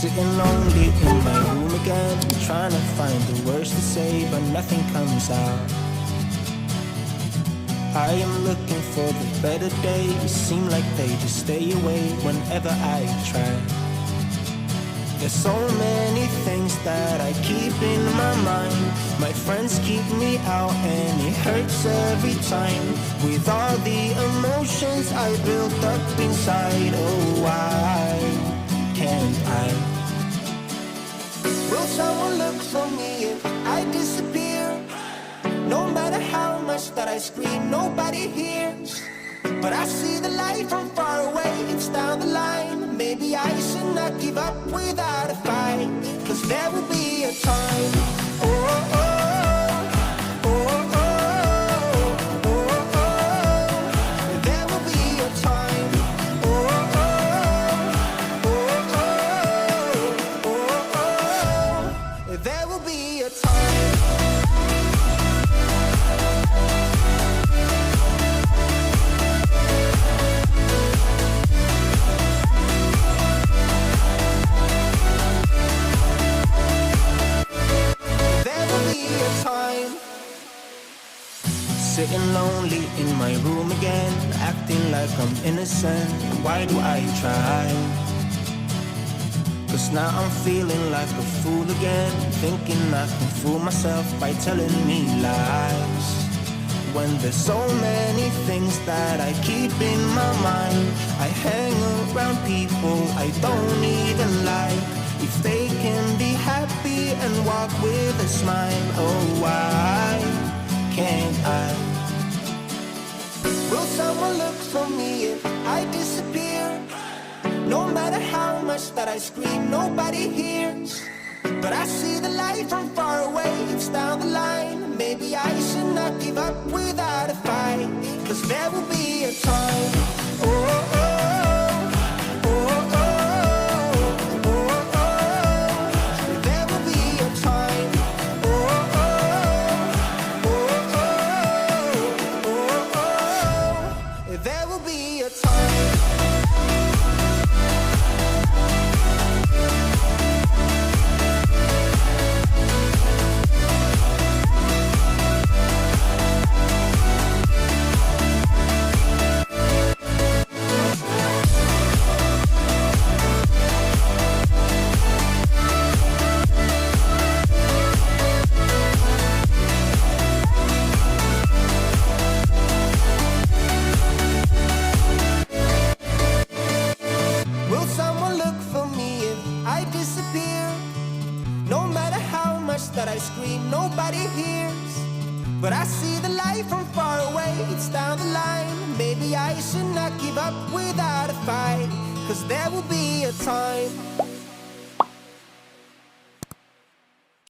Sitting lonely in my room again, trying to find the words to say, but nothing comes out. I am looking for the better days, seem like they just stay away whenever I try. There's so many things that I keep in my mind. My friends keep me out and it hurts every time. With all the emotions I built up inside, oh why can't I? Will someone look for me if I disappear? No matter how much that I scream, nobody hears. But I see the light from far away, it's down the line. Maybe I should not give up without a fight, 'cause there will be a time. Oh, oh, oh, oh, oh, oh, oh. There will be a time. Oh, oh, oh, oh, oh, oh, oh. There will be a time. Sitting lonely in my room again, acting like I'm innocent. Why do I try? 'Cause now I'm feeling like a fool again, thinking I can fool myself by telling me lies. When there's so many things that I keep in my mind, I hang around people I don't even like. If they can be happy and walk with a smile, oh why can't I? Will someone look for me if I disappear? No matter how much that I scream, nobody hears. But I see the light from far away, it's down the line. Maybe I should not give up without a fight, 'cause there will be a time. Oh, oh, oh, oh, oh, oh, oh. There will be a time. Oh, oh, oh, oh, oh, oh. There will be a time. That I scream, nobody hears. But I see the light from far away, it's down the line. Maybe I should not give up without a fight, 'cause there will be a time.